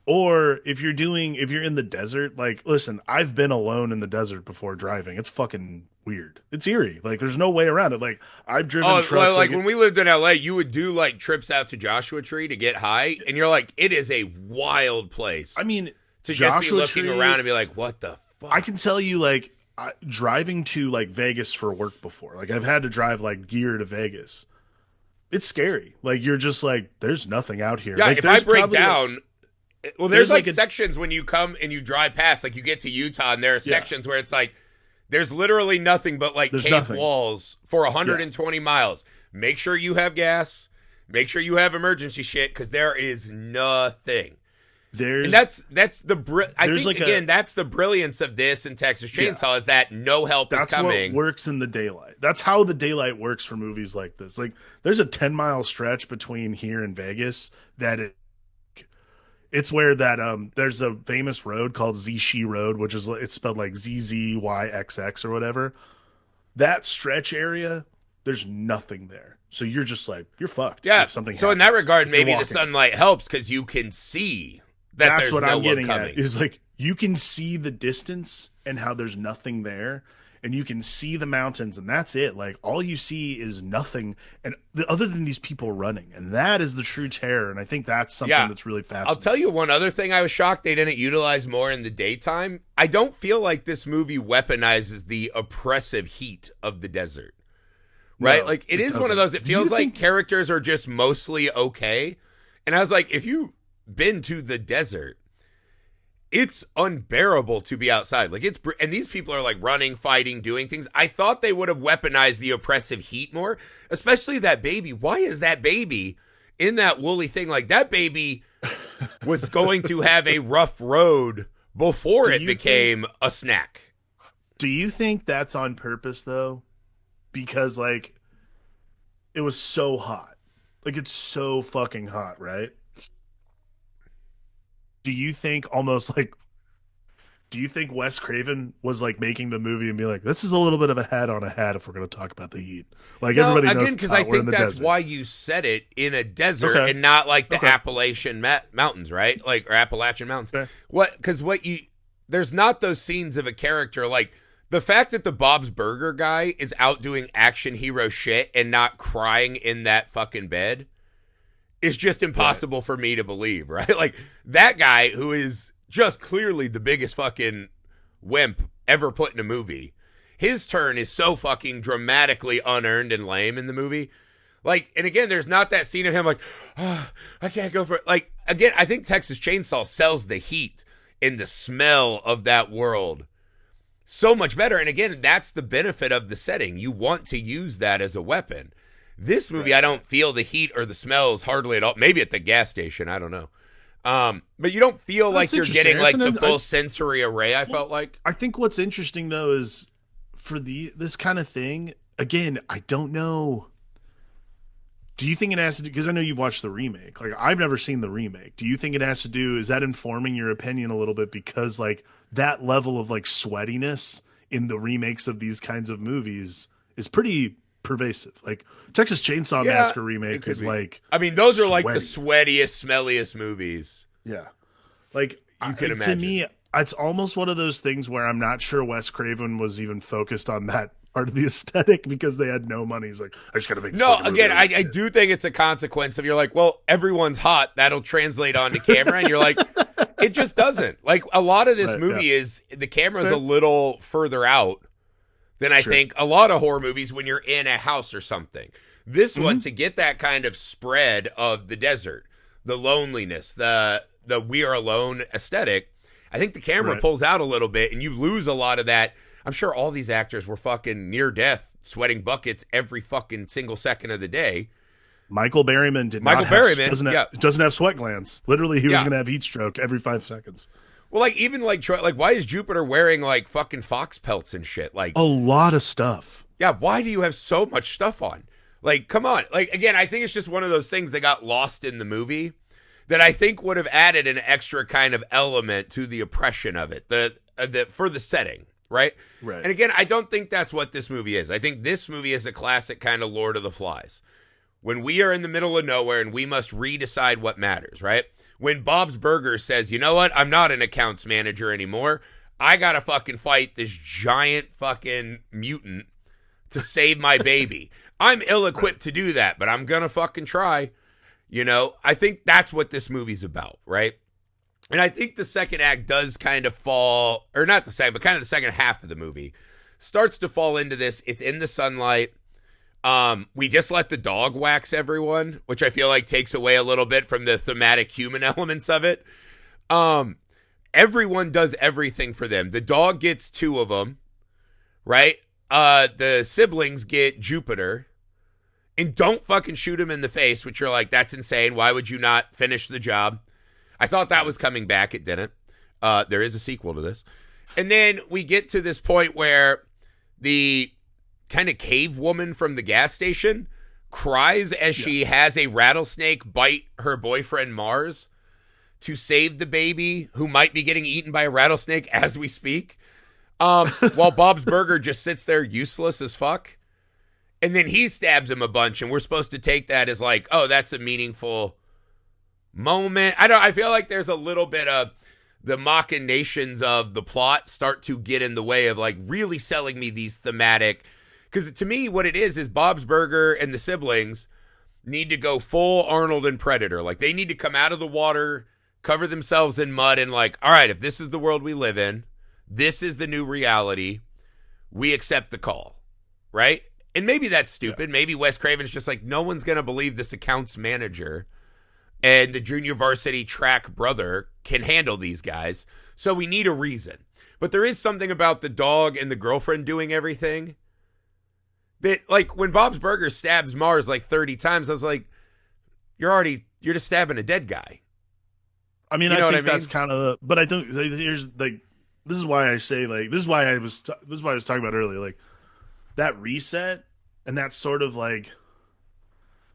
Or if you're in the desert, like, listen, I've been alone in the desert before driving. It's fucking weird. It's eerie. Like, there's no way around it. Like, I've driven trucks. Well, like when we lived in LA, you would do like trips out to Joshua Tree to get high, and you're like, it is a wild place. I mean, to Joshua just be looking Tree, around and be like, what the fuck? I can tell you, like, driving to like Vegas for work before. Like, I've had to drive like gear to Vegas. It's scary. Like, you're just like, there's nothing out here. Yeah, like, if I break down. Well, there's like sections when you come and you drive past, like you get to Utah, and there are sections where it's like there's literally nothing but like cave walls for 120 miles. Make sure you have gas. Make sure you have emergency shit, because there is nothing. And that's the I think like again that's the brilliance of this and Texas Chainsaw is that no help is coming. That's what works in the daylight. That's how the daylight works for movies like this. Like, there's a 10-mile stretch between here and Vegas that it's where that there's a famous road called Zshi Road, which is, it's spelled like ZZYXX or whatever. That stretch area, there's nothing there. So you're just like, you're fucked. Yeah. If something so happens, in that regard, maybe the sunlight helps because you can see that that's there's what no I'm getting one coming. at. Is like, you can see the distance and how there's nothing there. And you can see the mountains, and that's it. Like, all you see is nothing, and other than these people running, and that is the true terror. And I think that's something that's really fascinating. I'll tell you one other thing. I was shocked they didn't utilize more in the daytime. I don't feel like this movie weaponizes the oppressive heat of the desert, right? No, like, it is one of those. It feels like characters are just mostly okay. And I was like, if you've been to the desert, it's unbearable to be outside. Like, and these people are like running, fighting, doing things. I thought they would have weaponized the oppressive heat more, especially that baby. Why is that baby in that woolly thing? Like, that baby was going to have a rough road before it became a snack. Do you think that's on purpose though? Because like, it was so hot. Like, it's so fucking hot, right? Do you think Wes Craven was like making the movie and be like, this is a little bit of a hat on a hat if we're going to talk about the heat? Like, everybody knows again, because I think that's why you set it in a desert and not like the Appalachian Mountains, right? Like, or Appalachian Mountains. Okay. There's not those scenes of a character like the fact that the Bob's Burger guy is out doing action hero shit and not crying in that fucking bed. It's just impossible for me to believe, right? Like, that guy who is just clearly the biggest fucking wimp ever put in a movie, his turn is so fucking dramatically unearned and lame in the movie. Like, and again, there's not that scene of him like, oh, I can't go for it. Like, again, I think Texas Chainsaw sells the heat and the smell of that world so much better. And again, that's the benefit of the setting. You want to use that as a weapon. This movie, I don't feel the heat or the smells hardly at all. Maybe at the gas station, I don't know. But you don't feel like you're getting like the full sensory array. I felt like. I think what's interesting though is for this kind of thing. Again, I don't know. Do you think it has to do, because I know you've watched the remake. Like, I've never seen the remake. Do you think it has to do, is that informing your opinion a little bit? Because, like, that level of, like, sweatiness in the remakes of these kinds of movies is pretty pervasive. Like, Texas Chainsaw Yeah, Massacre it remake could is, be. like, I mean, those are like the sweaty. sweatiest, smelliest movies Yeah. Like, you can to imagine. me, it's almost one of those things where I'm not sure Wes Craven was even focused on that part of the aesthetic because they had no money. He's like, I just got to make this No, fucking movie. again, I do think it's a consequence of you're like, well, everyone's hot. That'll translate onto camera. And you're like, it just doesn't. Like, a lot of this Right, movie is the camera's Fair. a little further out than I think a lot of horror movies when you're in a house or something. This one, to get that kind of spread of the desert, the loneliness, the we are alone aesthetic, I think the camera pulls out a little bit and you lose a lot of that. I'm sure all these actors were fucking near death, sweating buckets every fucking single second of the day. Michael Berryman doesn't have sweat glands. Literally, he was going to have heat stroke every 5 seconds. Well, like, even like Troy, like, why is Jupiter wearing like fucking fox pelts and shit? Like, a lot of stuff. Yeah, why do you have so much stuff on? Like, come on. Like, again, I think it's just one of those things that got lost in the movie that I think would have added an extra kind of element to the oppression of it, the for the setting, right? Right. And again, I don't think that's what this movie is. I think this movie is a classic kind of Lord of the Flies. When we are in the middle of nowhere and we must redecide what matters, right? When Bob's Burgers says, you know what? I'm not an accounts manager anymore. I gotta fucking fight this giant fucking mutant to save my baby. I'm ill-equipped to do that, but I'm gonna fucking try. You know, I think that's what this movie's about, right? And I think the second act does kind of fall, or not the second, but kind of the second half of the movie starts to fall into this. It's in the sunlight. We just let the dog wax everyone, which I feel like takes away a little bit from the thematic human elements of it. Everyone does everything for them. The dog gets 2 of them, right? The siblings get Jupiter. And don't fucking shoot him in the face, which you're like, that's insane. Why would you not finish the job? I thought that was coming back. It didn't. There is a sequel to this. And then we get to this point where the kind of cave woman from the gas station cries as she has a rattlesnake bite her boyfriend Mars to save the baby who might be getting eaten by a rattlesnake as we speak. While Bob's Burger just sits there useless as fuck. And then he stabs him a bunch, and we're supposed to take that as like, oh, that's a meaningful moment. I feel like there's a little bit of the machinations of the plot start to get in the way of like really selling me these thematic. Because to me, what it is Bob's Burger and the siblings need to go full Arnold and Predator. Like, they need to come out of the water, cover themselves in mud, and like, all right, if this is the world we live in, this is the new reality, we accept the call, right? And maybe that's stupid. Yeah. Maybe Wes Craven's just like, no one's going to believe this accounts manager and the junior varsity track brother can handle these guys. So we need a reason. But there is something about the dog and the girlfriend doing everything that, like, when Bob's Burger stabs Mars like 30 times, I was like, you're just stabbing a dead guy. I mean, I think that's kind of, but I think here's like, this is why I say, like, this is why I was talking about earlier, like, that reset and that sort of like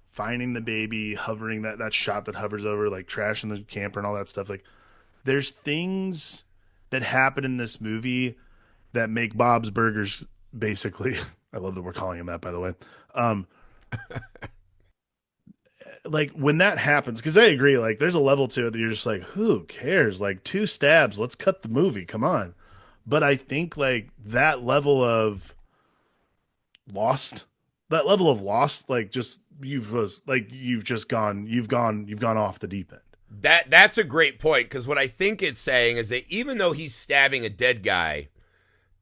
finding the baby, hovering, that shot that hovers over, like trashing the camper and all that stuff. Like, there's things that happen in this movie that make Bob's Burgers basically, I love that we're calling him that, by the way. Like, when that happens, because I agree, like, there's a level to it that you're just like, who cares? Like, 2 stabs, let's cut the movie, come on. But I think like that level of lost, like, just you've gone off the deep end. That's a great point, because what I think it's saying is that even though he's stabbing a dead guy,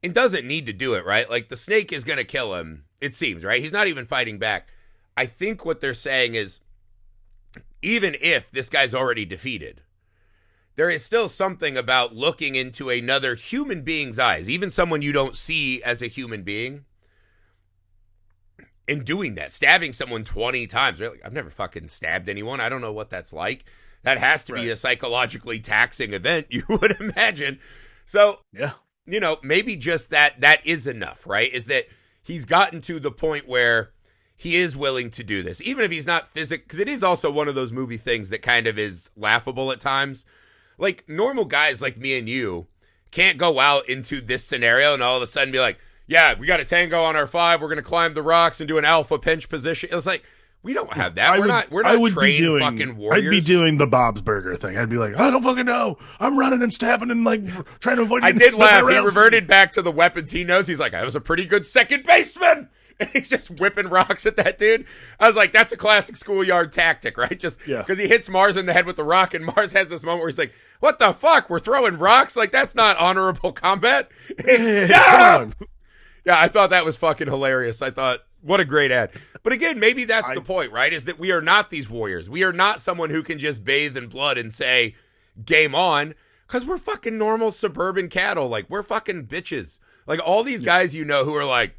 it doesn't need to do it, right? Like, the snake is going to kill him, it seems, right? He's not even fighting back. I think what they're saying is, even if this guy's already defeated, there is still something about looking into another human being's eyes, even someone you don't see as a human being, and doing that, stabbing someone 20 times. Right? Like, I've never fucking stabbed anyone. I don't know what that's like. That has to be a psychologically taxing event, you would imagine. So, yeah, maybe just that is enough, right? Is that he's gotten to the point where he is willing to do this, even if he's not because it is also one of those movie things that kind of is laughable at times. Like, normal guys like me and you can't go out into this scenario and all of a sudden be like, yeah, we got a tango on our 5. We're going to climb the rocks and do an alpha pinch position. It was like, we don't have that. We're not trained fucking warriors. I'd be doing the Bob's Burger thing. I'd be like, I don't fucking know. I'm running and stabbing and like trying to avoid. I did laugh. He reverted back to the weapons he knows. He's like, I was a pretty good second baseman. And he's just whipping rocks at that dude. I was like, that's a classic schoolyard tactic, right? Just because he hits Mars in the head with the rock, and Mars has this moment where he's like, what the fuck? We're throwing rocks? Like, that's not honorable combat. Yeah, I thought that was fucking hilarious. I thought, what a great ad. But again, maybe that's the point, right? Is that we are not these warriors. We are not someone who can just bathe in blood and say, game on, because we're fucking normal suburban cattle. Like, we're fucking bitches. Like, all these guys you know who are like,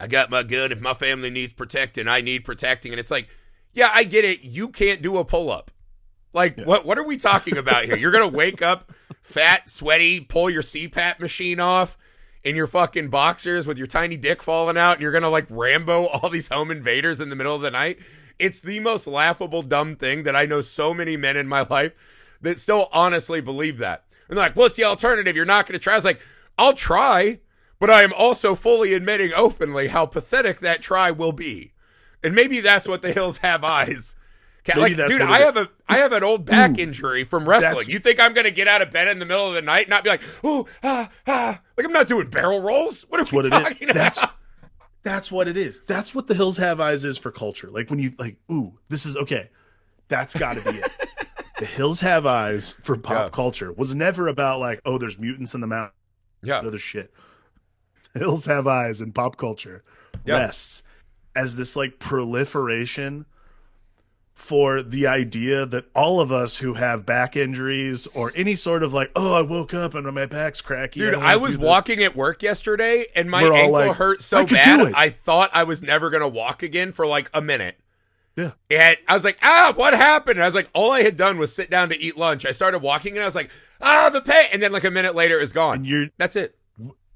I got my gun. If my family needs protecting, I need protecting. And it's like, yeah, I get it. You can't do a pull-up. Like, what are we talking about here? You're going to wake up fat, sweaty, pull your CPAP machine off in your fucking boxers with your tiny dick falling out, and you're going to, like, Rambo all these home invaders in the middle of the night? It's the most laughable, dumb thing that I know so many men in my life that still honestly believe that. And they're like, what's the alternative? You're not going to try? I was like, I'll try. But I am also fully admitting openly how pathetic that try will be. And maybe that's what the Hills Have Eyes. Like, dude, I have an old back injury from wrestling. You think I'm going to get out of bed in the middle of the night and not be like, like I'm not doing barrel rolls? What are we talking about? That's what it is. That's what the Hills Have Eyes is for culture. Like, when you like, this is okay. That's got to be it. The Hills Have Eyes for pop culture was never about like, there's mutants in the mountain. Yeah. Other shit. Hills Have Eyes in pop culture rests as this like proliferation for the idea that all of us who have back injuries or any sort of like, I woke up and my back's cracky. Dude, I was walking at work yesterday and my ankle hurt so bad I thought I was never going to walk again for like a minute. Yeah. And I was like, what happened? And I was like, all I had done was sit down to eat lunch. I started walking and I was like, the pain. And then like a minute later it was gone. That's it.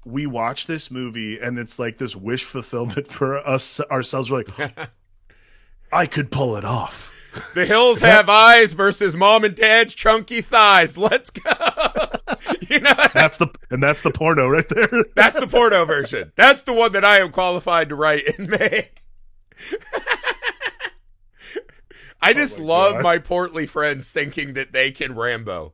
We watch this movie and it's like this wish fulfillment for us ourselves. We're like, I could pull it off. The Hills Have Eyes versus Mom and Dad's chunky thighs. Let's go. That's the porno right there. That's the porno version. That's the one that I am qualified to write and make. I just love my portly friends thinking that they can Rambo.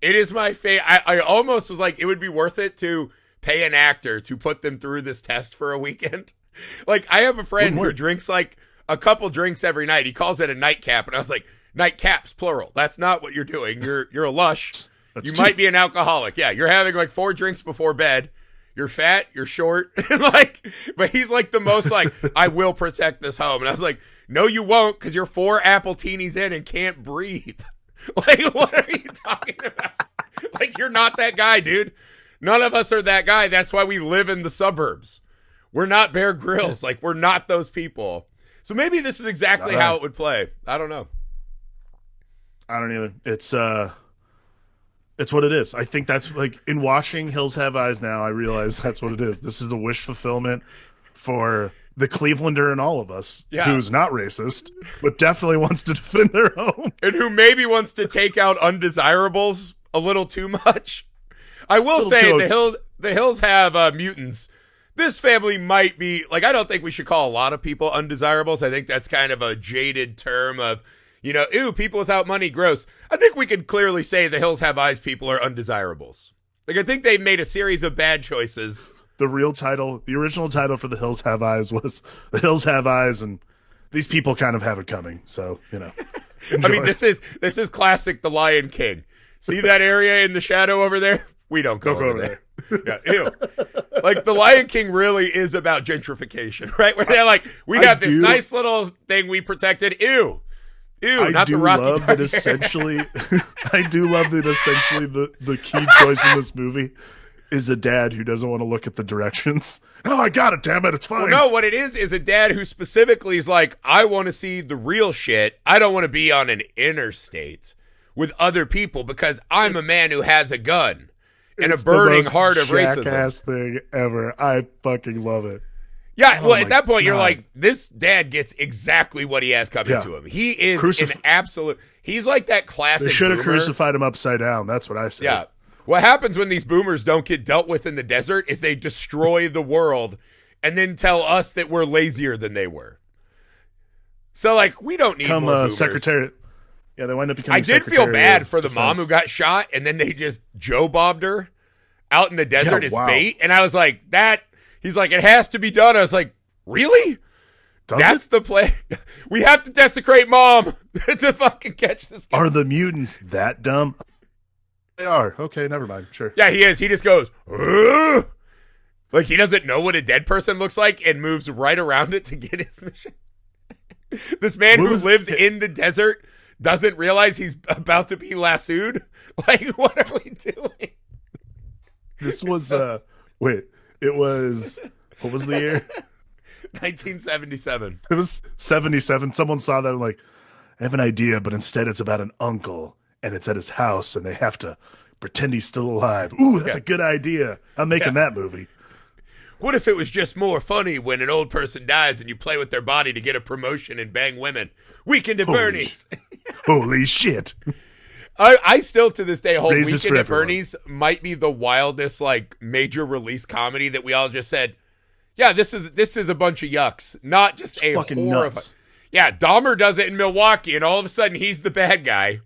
It is my favorite. I almost was like, it would be worth it to pay an actor to put them through this test for a weekend. Like, I have a friend who drinks like a couple drinks every night. He calls it a nightcap. And I was like, nightcaps, plural. That's not what you're doing. You're a lush. You might be an alcoholic. Yeah, you're having like 4 drinks before bed. You're fat. You're short. But he's like the most like, I will protect this home. And I was like, no, you won't, because you're 4 Appletinis in and can't breathe. Like, what are you talking about? Like, you're not that guy, dude. None of us are that guy. That's why we live in the suburbs. We're not Bear Grylls. Like, we're not those people. So maybe this is exactly how it would play. I don't know. I don't either. It's what it is. I think that's like in watching Hills Have Eyes now, I realize that's what it is. This is the wish fulfillment for the Clevelander and all of us who's not racist, but definitely wants to defend their home. And who maybe wants to take out undesirables a little too much. I will say the Hills have mutants. This family might be, like, I don't think we should call a lot of people undesirables. I think that's kind of a jaded term of, people without money, gross. I think we could clearly say the Hills Have Eyes people are undesirables. Like, I think they've made a series of bad choices. The original title for the Hills Have Eyes was The Hills Have Eyes, and these people kind of have it coming. So, I mean, this is classic The Lion King. See that area in the shadow over there? We don't go over there. Yeah, ew. Like, The Lion King really is about gentrification, right? Where they're like, we got this nice little thing we protected. Ew. Not the Rocky love that essentially, I do love that essentially the key choice in this movie is a dad who doesn't want to look at the directions. No, I got it, damn it, it's fine. Well, no, what it is a dad who specifically is like, I want to see the real shit. I don't want to be on an interstate with other people because I'm a man who has a gun and a burning heart of racism. Jackass thing ever. I fucking love it. Yeah, well, at that point, you're like, this dad gets exactly what he has coming to him. He is an absolute... He's like that classic They should have boomer. crucified him upside down. That's what I said. Yeah. What happens when these boomers don't get dealt with in the desert is they destroy the world and then tell us that we're lazier than they were. So, like, we don't need more boomers. Secretary. Yeah, they wind up becoming I did feel bad for the mom who got shot, and then they just Joe bobbed her out in the desert as bait. And I was like, he's like, it has to be done. I was like, really? That's the play. We have to desecrate mom to fucking catch this guy. Are the mutants that dumb? They are. Okay, never mind. Sure. Yeah, he is. He just goes, ugh! Like he doesn't know what a dead person looks like and moves right around it to get his mission. This man who lives in the desert doesn't realize he's about to be lassoed. Like, what are we doing? This was, it was, what was the year? 1977. It was 77. Someone saw that and like, I have an idea, but instead it's about an uncle and it's at his house and they have to pretend he's still alive. Ooh, that's a good idea. I'm making that movie. What if it was just more funny when an old person dies and you play with their body to get a promotion and bang women? Weekend at Bernie's. Holy shit. I still to this day hold Raises Weekend at Bernie's might be the wildest like major release comedy that we all just said, yeah, this is a bunch of yucks, not just a fucking horror. nuts. Yeah, Dahmer does it in Milwaukee, and all of a sudden he's the bad guy.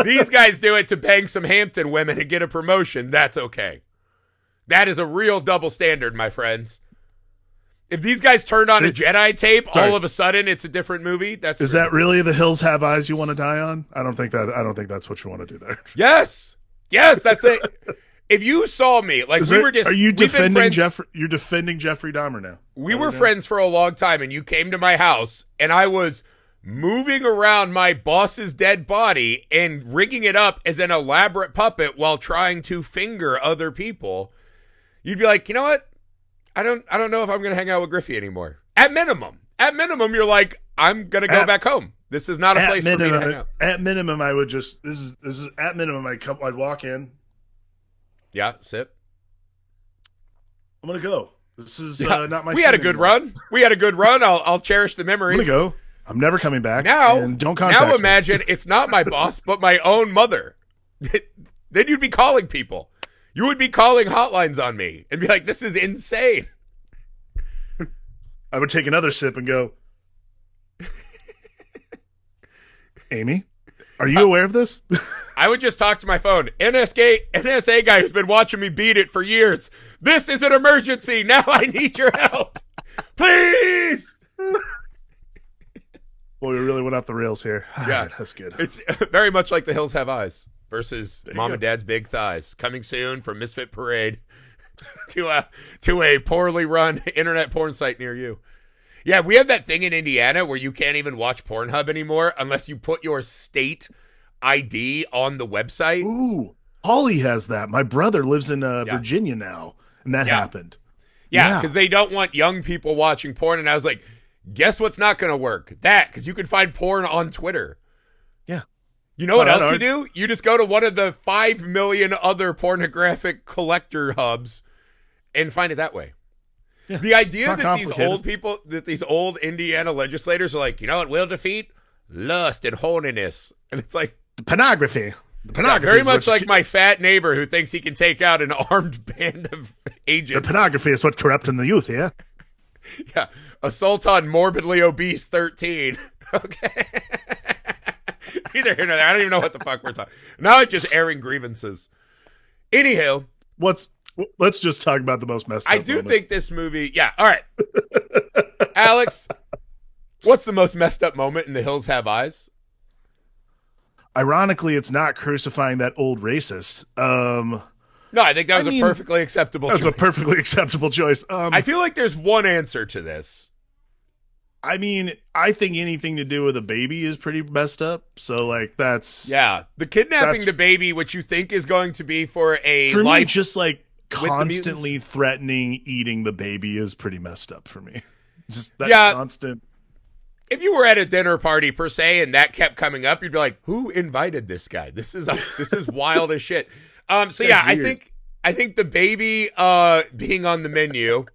These guys do it to bang some Hampton women and get a promotion. That's okay. That is a real double standard, my friends. If these guys turned on a Jedi tape, all of a sudden it's a different movie. Is that really The Hills Have Eyes you want to die on? I don't think that's what you want to do there. Yes, that's it. If you saw me, like are you defending Jeffrey? You're defending Jeffrey Dahmer now. We were friends for a long time, and you came to my house, and I was moving around my boss's dead body and rigging it up as an elaborate puppet while trying to finger other people. You'd be like, you know what? I don't know if I'm going to hang out with Griffey anymore. At minimum, you're like, I'm going to go back home. This is not a place for me to hang out. At minimum, I would just this is at minimum. I'd walk in. Yeah, sip. I'm gonna go. This is not my. We had a good run. I'll cherish the memories. I'm gonna go. I'm never coming back. Now, and don't contact me. Imagine it's not my boss, but my own mother. Then you'd be calling people. You would be calling hotlines on me and be like, "This is insane." I would take another sip and go, Amy, are you aware of this? I would just talk to my phone. NSA guy who's been watching me beat it for years. This is an emergency. Now I need your help. Please. Well, we really went off the rails here. Yeah, right, that's good. It's very much like The Hills Have Eyes versus Mom and Dad's Big Thighs. Coming soon from Misfit Parade to a poorly run internet porn site near you. Yeah, we have that thing in Indiana where you can't even watch Pornhub anymore unless you put your state ID on the website. Ooh, Holly has that. My brother lives in Virginia now, and that happened. Yeah, because they don't want young people watching porn. And I was like, guess what's not going to work? That, because you can find porn on Twitter. Yeah. You know what else you do? You just go to one of the 5 million other pornographic collector hubs and find it that way. Yeah, the idea that these old Indiana legislators are like, you know what will defeat? Lust and horniness. And it's like... Pornography. Very much like my fat neighbor who thinks he can take out an armed band of agents. The pornography is what corrupting the youth, yeah? Yeah. Assault on morbidly obese 13. Okay. Either here nor there. I don't even know what the fuck we're talking. Now it's just airing grievances. Anyhow. Let's just talk about the most messed up I do think this movie... Yeah, all right. Alex, what's the most messed up moment in The Hills Have Eyes? Ironically, it's not crucifying that old racist. No, I think that was a perfectly acceptable choice. That was a perfectly acceptable choice. I feel like there's one answer to this. I mean, I think anything to do with a baby is pretty messed up. So, like, that's... Yeah, the kidnapping the baby, which you think is going to be for a For life me, just, like, constantly threatening eating the baby is pretty messed up for me. Just that constant... If you were at a dinner party per se and that kept coming up, you'd be like, "Who invited this guy? This is wild as shit." So yeah, I think the baby being on the menu,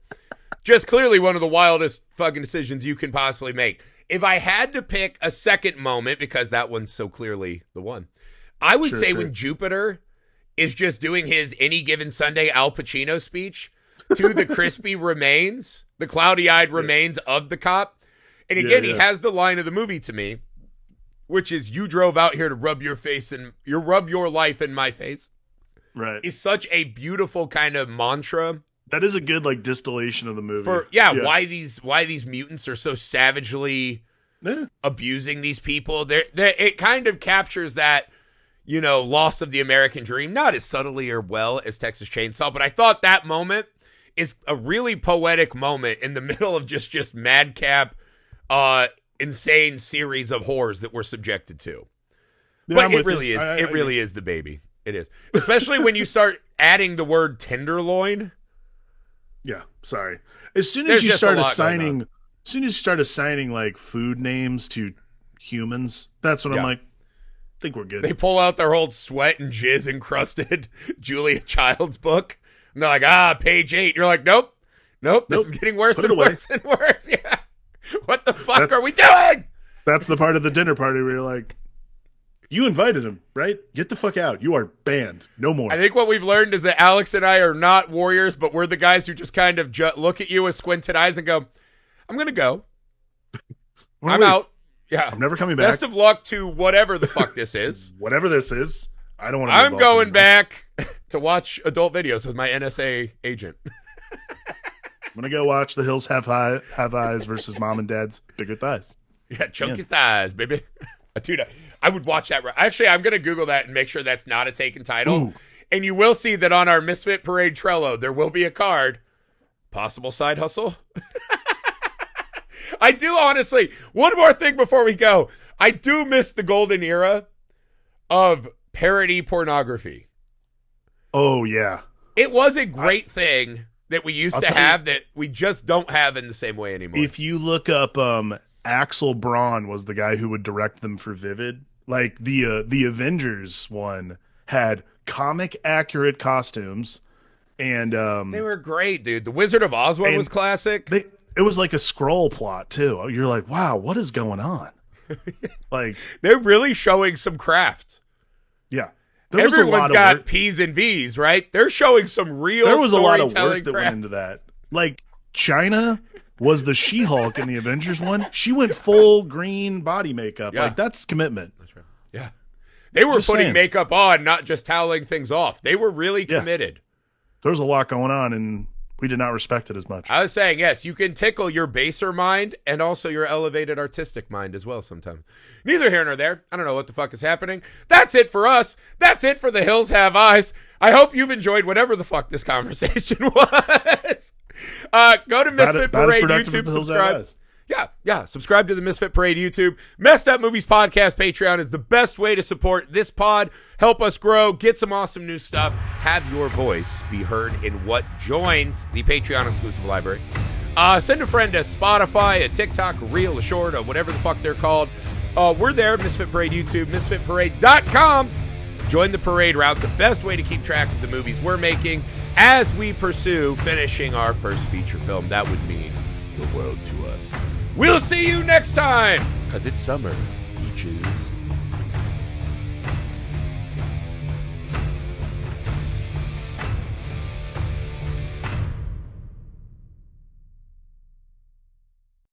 Just clearly one of the wildest fucking decisions you can possibly make. If I had to pick a second moment, because that one's so clearly the one, I would say when Jupiter is just doing his Any Given Sunday Al Pacino speech to the crispy remains, the cloudy-eyed remains of the cop. And again, he has the line of the movie to me, which is, you drove out here to rub your life in my face. Right. It's such a beautiful kind of mantra. That is a good like distillation of the movie. Why these mutants are so savagely abusing these people. It kind of captures that, loss of the American dream, not as subtly or well as Texas Chainsaw, but I thought that moment is a really poetic moment in the middle of just madcap, insane series of horrors that we're subjected to. Yeah, but it really is. It really is the baby. It is. Especially when you start adding the word tenderloin. Yeah, sorry. As soon as you start assigning like food names to humans, that's when I'm like, I think we're good. They pull out their old sweat and jizz encrusted Julia Child's book. And they're like, page 8. You're like, nope. This is getting worse and worse and worse. Yeah. What the fuck are we doing? That's the part of the dinner party where you're like, you invited him, right? Get the fuck out. You are banned. No more. I think what we've learned is that Alex and I are not warriors, but we're the guys who just kind of look at you with squinted eyes and go, I'm going to go. I'm out. Yeah. I'm never coming back. Best of luck to whatever the fuck this is. Whatever this is. I don't want to. I'm going back to watch adult videos with my NSA agent. I'm going to go watch The Hills Have Eyes versus Mom and Dad's Bigger Thighs. Yeah, chunky thighs, baby. Dude, I would watch that. Actually, I'm going to Google that and make sure that's not a taken title. Ooh. And you will see that on our Misfit Parade Trello, there will be a card. Possible side hustle. I do, honestly. One more thing before we go. I do miss the golden era of parody pornography. Oh, yeah. It was a great thing that we used to have that we just don't have in the same way anymore. If you look up Axel Braun was the guy who would direct them for Vivid. Like the Avengers one had comic accurate costumes, and they were great, dude. The Wizard of Oz one was classic. It was like a scroll plot too. You're like, wow, what is going on? Like they're really showing some craft. Yeah, everyone's got P's and V's, right? They're showing some real. There was a lot of work that went into that. Like China was the She-Hulk in the Avengers one. She went full green body makeup. Yeah. Like, that's commitment. That's right. Yeah. They were putting makeup on, not just toweling things off. They were really committed. There's a lot going on, and we did not respect it as much. I was saying, yes, you can tickle your baser mind and also your elevated artistic mind as well sometimes. Neither here nor there. I don't know what the fuck is happening. That's it for us. That's it for The Hills Have Eyes. I hope you've enjoyed whatever the fuck this conversation was. Go to Misfit Parade YouTube, subscribe. Yeah. Subscribe to the Misfit Parade YouTube. Messed Up Movies Podcast Patreon is the best way to support this pod. Help us grow. Get some awesome new stuff. Have your voice be heard in what joins the Patreon exclusive library. Send a friend to Spotify, a TikTok, a Reel, a Short, or whatever the fuck they're called. We're there. Misfit Parade YouTube, misfitparade.com. Join the parade route. The best way to keep track of the movies we're making as we pursue finishing our first feature film. That would mean the world to us. We'll see you next time, because it's summer, beaches.